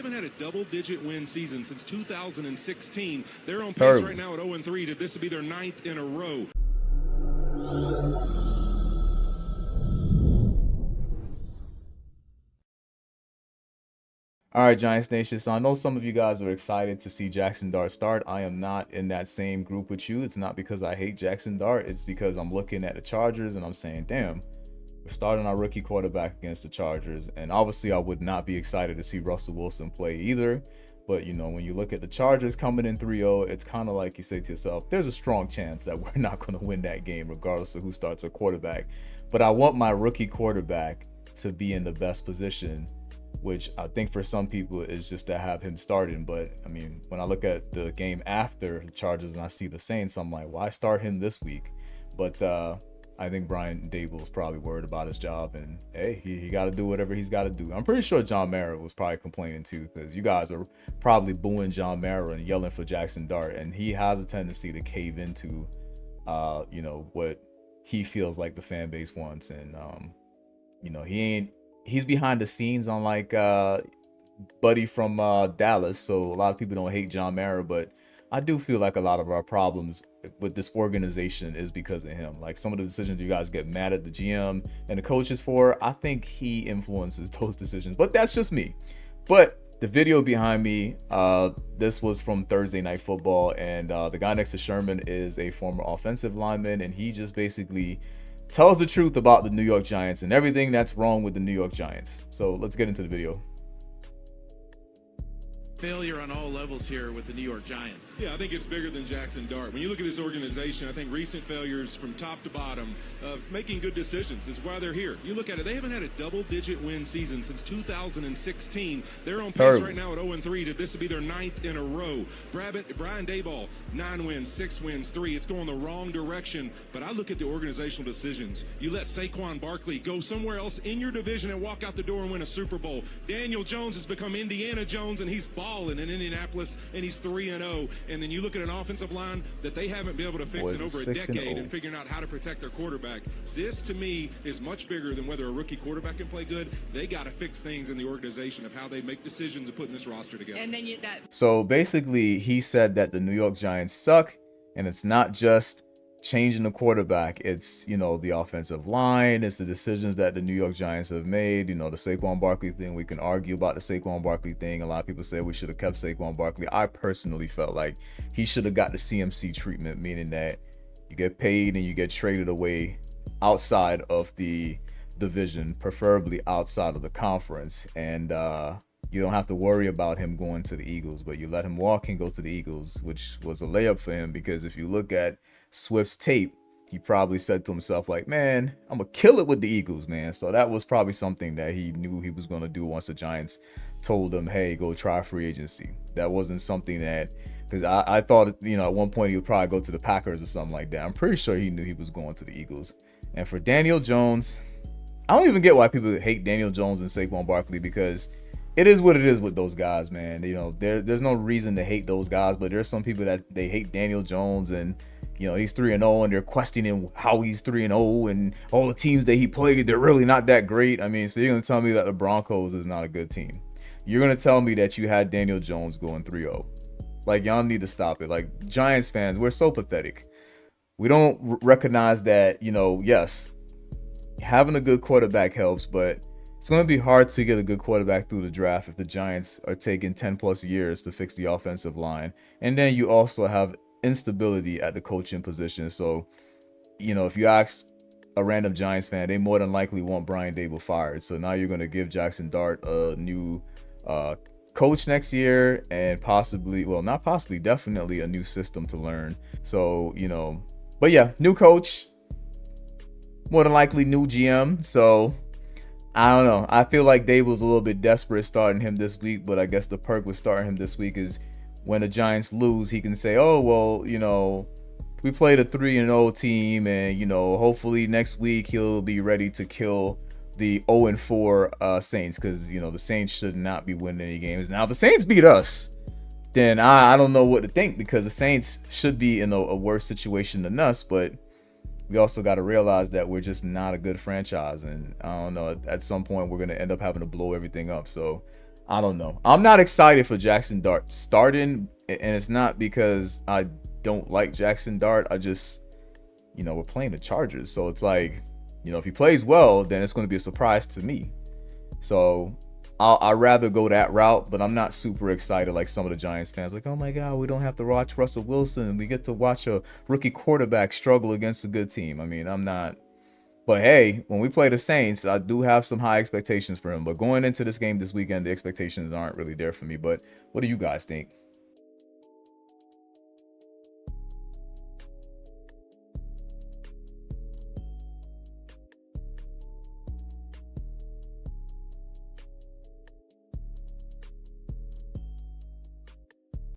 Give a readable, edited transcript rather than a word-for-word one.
Haven't had a double-digit win season since 2016. They're on pace Terrible. right now at 0-3. This will be their 9th in a row. All right, Giants Nation. So I know some of you guys are excited to see Jaxson Dart start. I am not in that same group with you. It's not because I hate Jaxson Dart. It's because I'm looking at the Chargers and I'm saying, damn, we're starting our rookie quarterback against the Chargers. And obviously, I would not be excited to see Russell Wilson play either. But, you know, when you look at the Chargers coming in 3-0, it's kind of like you say to yourself, there's a strong chance that we're not going to win that game regardless of who starts a quarterback. But I want my rookie quarterback to be in the best position, which I think for some people is just to have him starting. But I mean, when I look at the game after the Chargers and I see the Saints, I'm like, why start him this week? But I think Brian Daboll is probably worried about his job, and hey, he got to do whatever he's got to do. I'm pretty sure John Mara was probably complaining too, because you guys are probably booing John Mara and yelling for Jaxson Dart, and he has a tendency to cave into, you know, what he feels like the fan base wants, and you know, he's behind the scenes on like Buddy from Dallas, so a lot of people don't hate John Mara, but I do feel like a lot of our problems with this organization is because of him. Like some of the decisions you guys get mad at the GM and the coaches for, I think he influences those decisions, but that's just me. But the video behind me, this was from Thursday Night Football, and the guy next to Sherman is a former offensive lineman, and he just basically tells the truth about the New York Giants and everything that's wrong with the New York Giants. So let's get into the video. Failure on all levels here with the New York Giants. Yeah, I think it's bigger than Jaxson Dart. When you look at this organization, I think recent failures from top to bottom of making good decisions is why they're here. You look at it, they haven't had a double-digit win season since 2016. They're on pace right now at 0-3. This will be their 9th in a row. Brian Daboll, 9 wins, 6 wins, 3. It's going the wrong direction. But I look at the organizational decisions. You let Saquon Barkley go somewhere else in your division and walk out the door and win a Super Bowl. Daniel Jones has become Indiana Jones, and he's balling in Indianapolis, and he's 3-0. And then you look at an offensive line that they haven't been able to fix in over a decade and figuring out how to protect their quarterback. This, to me, is much bigger than whether a rookie quarterback can play good. They got to fix things in the organization of how they make decisions and putting this roster together. And then So basically, he said that the New York Giants suck, and it's not just changing the quarterback, it's, you know, the offensive line, it's the decisions that the New York Giants have made. You know, the Saquon Barkley thing, we can argue about the Saquon Barkley thing. A lot of people say we should have kept Saquon Barkley. I personally felt like he should have got the CMC treatment, meaning that you get paid and you get traded away outside of the division, preferably outside of the conference, and you don't have to worry about him going to the Eagles, but you let him walk and go to the Eagles, which was a layup for him, because if you look at Swift's tape, he probably said to himself like, man, I'm gonna kill it with the Eagles, man. So that was probably something that he knew he was gonna do once the Giants told him, hey, go try free agency. That wasn't something that, because I thought, you know, at one point he would probably go to the Packers or something like that. I'm pretty sure he knew he was going to the Eagles. And for Daniel Jones, I don't even get why people hate Daniel Jones and Saquon Barkley, because it is what it is with those guys, man. You know, there's no reason to hate those guys, but there's some people that they hate Daniel Jones, and you know, he's 3-0, and they're questioning how he's 3-0, and all the teams that he played, they're really not that great. I mean, so you're gonna tell me that the Broncos is not a good team? You're gonna tell me that you had Daniel Jones going 3-0? Like, y'all need to stop it. Like, Giants fans, we're so pathetic. We don't recognize that, you know, yes, having a good quarterback helps, but it's going to be hard to get a good quarterback through the draft if the Giants are taking 10 plus years to fix the offensive line. And then you also have instability at the coaching position. So, you know, if you ask a random Giants fan, they more than likely want Brian Daboll fired. So now you're going to give Jaxson Dart a new coach next year, and possibly, well, not possibly, definitely a new system to learn. So, you know, but yeah, new coach, more than likely new GM. So I don't know. I feel like Daboll's a little bit desperate starting him this week, but I guess the perk with starting him this week is when the Giants lose, he can say, oh, well, you know, we played a 3-0 team, and, you know, hopefully next week he'll be ready to kill the 0-4 Saints, because, you know, the Saints should not be winning any games. Now, if the Saints beat us, then I don't know what to think, because the Saints should be in a worse situation than us, but we also got to realize that we're just not a good franchise, and I don't know, at some point we're going to end up having to blow everything up. So I don't know. I'm not excited for Jaxson Dart starting, and it's not because I don't like Jaxson Dart. I just, we're playing the Chargers, so it's like, if he plays well, then it's going to be a surprise to me. So I'd rather go that route, but I'm not super excited like some of the Giants fans. Like, oh my God, we don't have to watch Russell Wilson. We get to watch a rookie quarterback struggle against a good team. I mean, I'm not. But hey, when we play the Saints, I do have some high expectations for him. But going into this game this weekend, the expectations aren't really there for me. But what do you guys think?